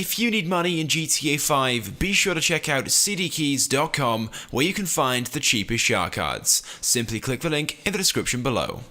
If you need money in GTA 5, be sure to check out cdkeys.com where you can find the cheapest shark cards. Simply click the link in the description below.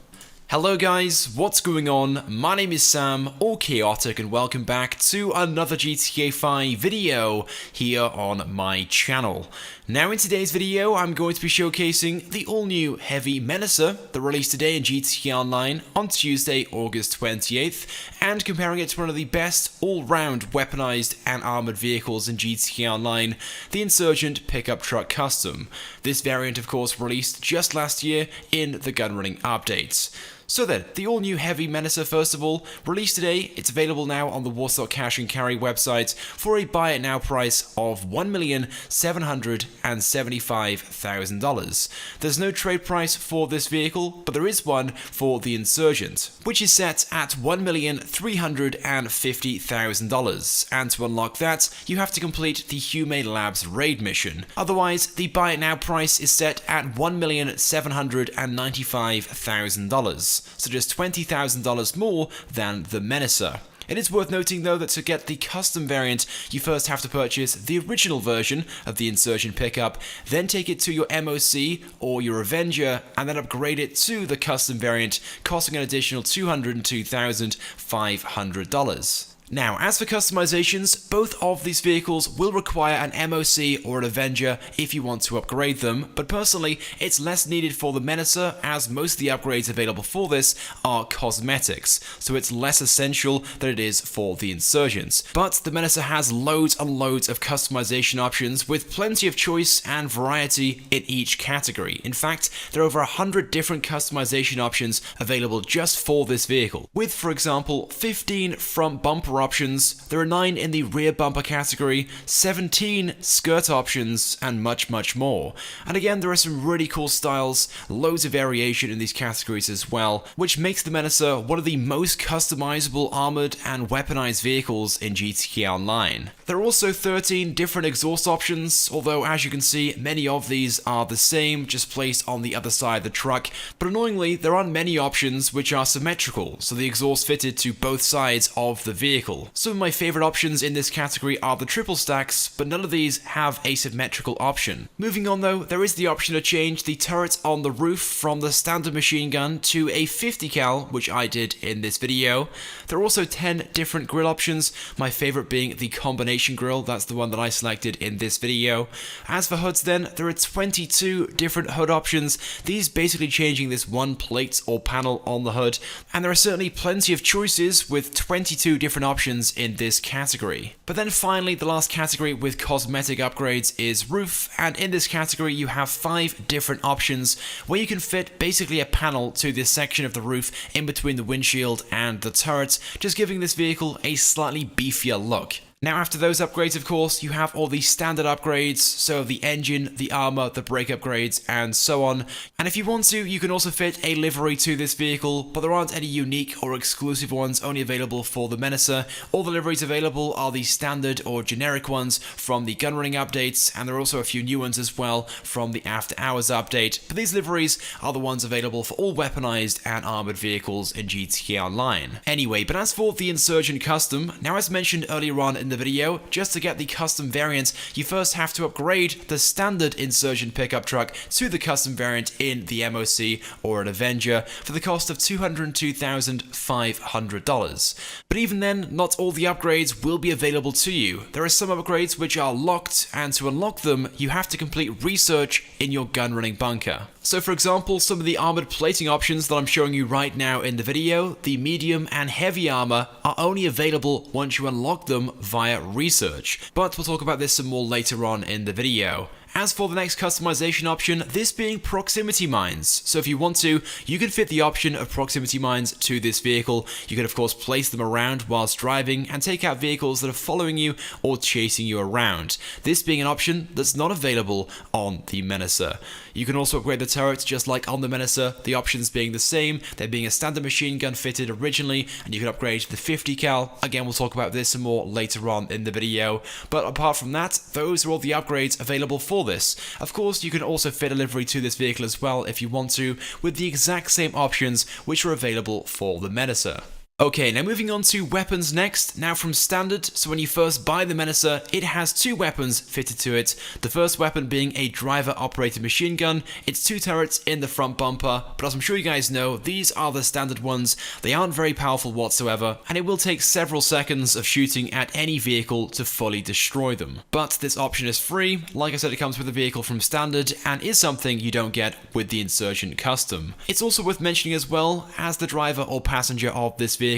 Hello guys, what's going on? My name is Sam, or Chaotic, and welcome back to another GTA 5 video here on my channel. Now in today's video, I'm going to be showcasing the all-new heavy Menacer that released today in GTA Online on Tuesday, August 28th, and comparing it to one of the best all-round weaponized and armored vehicles in GTA Online, the Insurgent Pickup Truck Custom. This variant, of course, released just last year in the gunrunning updates. So then, the all-new heavy Menacer first of all, released today. It's available now on the Warsaw Cash and Carry website for a buy it now price of $1,775,000. There's no trade price for this vehicle, but there is one for the Insurgent, which is set at $1,350,000. And to unlock that, you have to complete the Humane Labs raid mission. Otherwise, the buy it now price is set at $1,795,000. So just $20,000 more than the Menacer. It is worth noting though that to get the custom variant, you first have to purchase the original version of the Insurgent pickup, then take it to your MOC or your Avenger, and then upgrade it to the custom variant, costing an additional $202,500. Now, as for customizations, both of these vehicles will require an MOC or an Avenger if you want to upgrade them, but personally, it's less needed for the Menacer as most of the upgrades available for this are cosmetics, so it's less essential than it is for the Insurgents. But the Menacer has loads and loads of customization options with plenty of choice and variety in each category. In fact, there are over 100 different customization options available just for this vehicle, with, for example, 15 front bumper options, there are 9 in the rear bumper category, 17 skirt options, and much more. And again, there are some really cool styles, loads of variation in these categories as well, which makes the Menacer one of the most customizable armored and weaponized vehicles in GTA Online. There are also 13 different exhaust options, although as you can see, many of these are the same, just placed on the other side of the truck, but annoyingly, there aren't many options which are symmetrical, so the exhaust fitted to both sides of the vehicle. Some of my favorite options in this category are the triple stacks, but none of these have a symmetrical option. Moving on though, there is the option to change the turret on the roof from the standard machine gun to a 50 cal, which I did in this video. There are also 10 different grille options, my favorite being the combination grille, that's the one that I selected in this video. As for hoods then, there are 22 different hood options, these basically changing this one plate or panel on the hood, and there are certainly plenty of choices with 22 different options in this category. But then finally, the last category with cosmetic upgrades is roof, and in this category you have 5 different options where you can fit basically a panel to this section of the roof in between the windshield and the turret, just giving this vehicle a slightly beefier look. Now after those upgrades, of course, you have all the standard upgrades, so the engine, the armor, the brake upgrades, and so on. And if you want to, you can also fit a livery to this vehicle, but there aren't any unique or exclusive ones only available for the Menacer. All the liveries available are the standard or generic ones from the gunrunning updates, and there are also a few new ones as well from the After Hours update, but these liveries are the ones available for all weaponized and armored vehicles in GTA Online. Anyway, but as for the Insurgent Custom, now as mentioned earlier on in the video, just to get the custom variant, you first have to upgrade the standard Insurgent pickup truck to the custom variant in the MOC or an Avenger for the cost of $202,500. But even then, not all the upgrades will be available to you. There are some upgrades which are locked, and to unlock them, you have to complete research in your gunrunning bunker. So for example, some of the armored plating options that I'm showing you right now in the video, the medium and heavy armor, are only available once you unlock them via research, but we'll talk about this some more later on in the video. As for the next customization option, this being proximity mines. So if you want to, you can fit the option of proximity mines to this vehicle. You can of course place them around whilst driving and take out vehicles that are following you or chasing you around. This being an option that's not available on the Menacer. You can also upgrade the turret just like on the Menacer, the options being the same, there being a standard machine gun fitted originally, and you can upgrade to the 50 cal. Again, we'll talk about this some more later on in the video. But apart from that, those are all the upgrades available for this. Of course, you can also fit a livery to this vehicle as well if you want to, with the exact same options which are available for the Menacer. Okay, now moving on to weapons next. Now from standard, so when you first buy the Menacer, it has 2 weapons fitted to it. The first weapon being a driver-operated machine gun. It's 2 turrets in the front bumper, but as I'm sure you guys know, these are the standard ones. They aren't very powerful whatsoever, and it will take several seconds of shooting at any vehicle to fully destroy them. But this option is free. Like I said, it comes with the vehicle from standard, and is something you don't get with the Insurgent Custom. It's also worth mentioning as well, as the driver or passenger of this vehicle,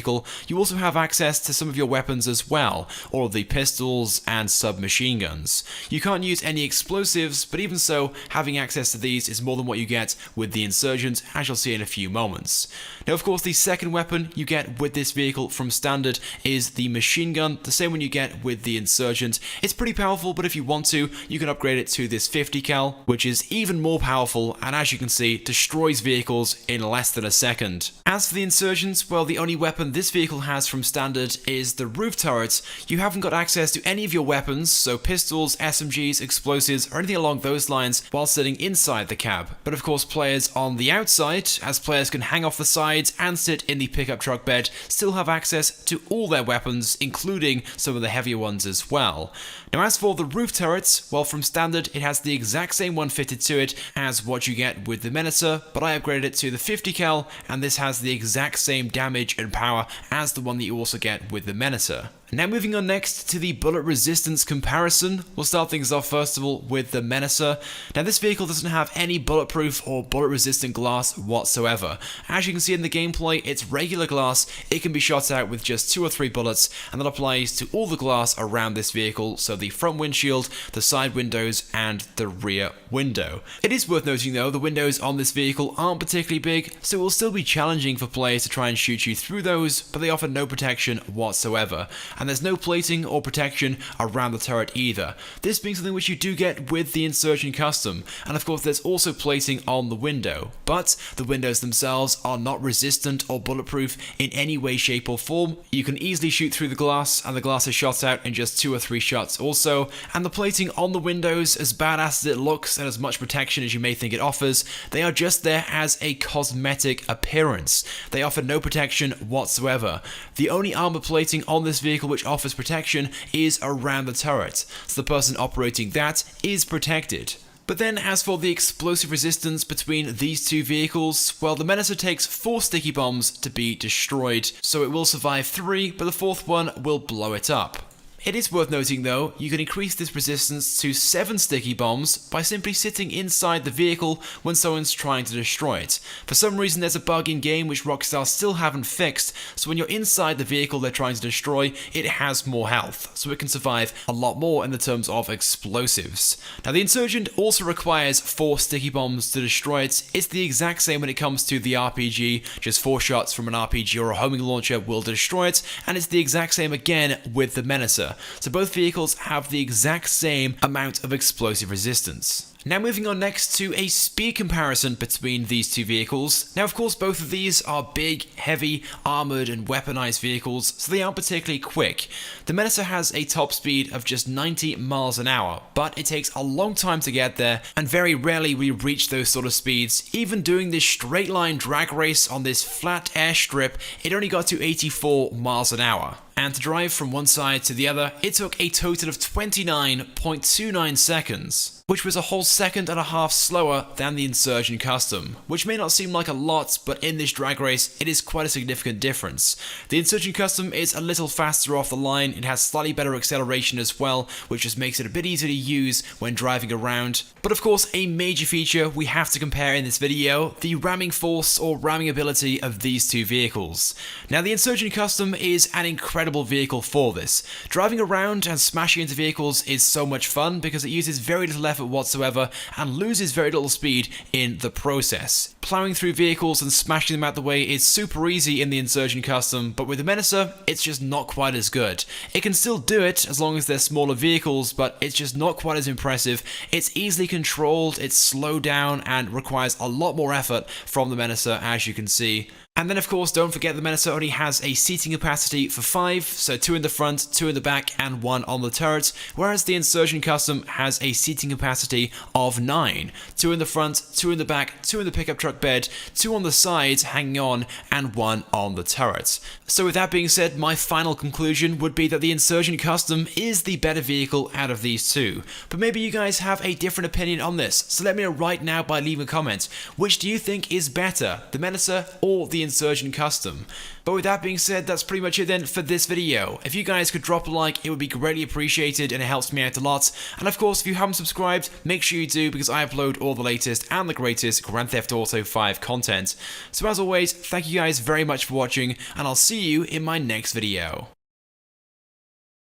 you also have access to some of your weapons as well, all of the pistols and submachine guns. You can't use any explosives, but even so, having access to these is more than what you get with the Insurgent, as you'll see in a few moments. Now of course, the second weapon you get with this vehicle from standard is the machine gun, the same one you get with the Insurgent. It's pretty powerful, but if you want to, you can upgrade it to this 50 cal, which is even more powerful, and as you can see, destroys vehicles in less than a second. As for the Insurgents, well, the only weapon this vehicle has from standard is the roof turret. You haven't got access to any of your weapons, so pistols, SMGs, explosives, or anything along those lines while sitting inside the cab. But of course, players on the outside, as players can hang off the sides and sit in the pickup truck bed, still have access to all their weapons, including some of the heavier ones as well. Now as for the roof turrets, well, from standard it has the exact same one fitted to it as what you get with the Menacer, but I upgraded it to the 50 cal, and this has the exact same damage and power as the one that you also get with the Menacer. Now moving on next to the bullet resistance comparison, we'll start things off first of all with the Menacer. Now this vehicle doesn't have any bulletproof or bullet resistant glass whatsoever. As you can see in the gameplay, it's regular glass. It can be shot out with just 2 or 3 bullets, and that applies to all the glass around this vehicle, so the front windshield, the side windows, and the rear window. It is worth noting though, the windows on this vehicle aren't particularly big, so it will still be challenging for players to try and shoot you through those, but they offer no protection whatsoever. And there's no plating or protection around the turret either. This being something which you do get with the Insurgent Custom, and of course there's also plating on the window, but the windows themselves are not resistant or bulletproof in any way, shape or form. You can easily shoot through the glass, and the glass is shot out in just 2 or 3 shots also, and the plating on the windows, as badass as it looks and as much protection as you may think it offers, they are just there as a cosmetic appearance. They offer no protection whatsoever. The only armor plating on this vehicle which offers protection is around the turret, so the person operating that is protected. But then as for the explosive resistance between these two vehicles, well, the Menacer takes 4 sticky bombs to be destroyed, so it will survive 3, but the 4th one will blow it up. It is worth noting though, you can increase this resistance to 7 sticky bombs by simply sitting inside the vehicle when someone's trying to destroy it. For some reason there's a bug in game which Rockstar still haven't fixed, so when you're inside the vehicle they're trying to destroy, it has more health, so it can survive a lot more in the terms of explosives. Now the Insurgent also requires 4 sticky bombs to destroy it. It's the exact same when it comes to the RPG, just 4 shots from an RPG or a homing launcher will destroy it, and it's the exact same again with the Menacer. So both vehicles have the exact same amount of explosive resistance. Now moving on next to a speed comparison between these two vehicles. Now of course both of these are big, heavy, armoured and weaponized vehicles, so they aren't particularly quick. The Menacer has a top speed of just 90 miles an hour, but it takes a long time to get there, and very rarely we reach those sort of speeds. Even doing this straight line drag race on this flat airstrip, it only got to 84 miles an hour. And to drive from one side to the other, it took a total of 29.29 seconds, which was a whole 1.5 seconds slower than the Insurgent Custom, which may not seem like a lot, but in this drag race, it is quite a significant difference. The Insurgent Custom is a little faster off the line, it has slightly better acceleration as well, which just makes it a bit easier to use when driving around. But of course, a major feature we have to compare in this video, the ramming force or ramming ability of these two vehicles. Now the Insurgent Custom is an incredible vehicle for this. Driving around and smashing into vehicles is so much fun because it uses very little effort whatsoever and loses very little speed in the process. Plowing through vehicles and smashing them out the way is super easy in the Insurgent Custom, but with the Menacer, it's just not quite as good. It can still do it as long as they're smaller vehicles, but it's just not quite as impressive. It's easily controlled, it's slowed down, and requires a lot more effort from the Menacer, as you can see. And then of course, don't forget the Menacer only has a seating capacity for 5, so 2 in the front, 2 in the back, and 1 on the turret, whereas the Insurgent Custom has a seating capacity of 9, 2 in the front, 2 in the back, 2 in the pickup truck bed, 2 on the sides hanging on, and 1 on the turret. So with that being said, my final conclusion would be that the Insurgent Custom is the better vehicle out of these two. But maybe you guys have a different opinion on this, so let me know right now by leaving a comment. Which do you think is better, the Menacer or the Insurgent Custom? But with that being said, that's pretty much it then for this video. If you guys could drop a like, it would be greatly appreciated and it helps me out a lot. And of course, if you haven't subscribed, make sure you do, because I upload all the latest and the greatest Grand Theft Auto 5 content. So as always, thank you guys very much for watching, and I'll see you in my next video.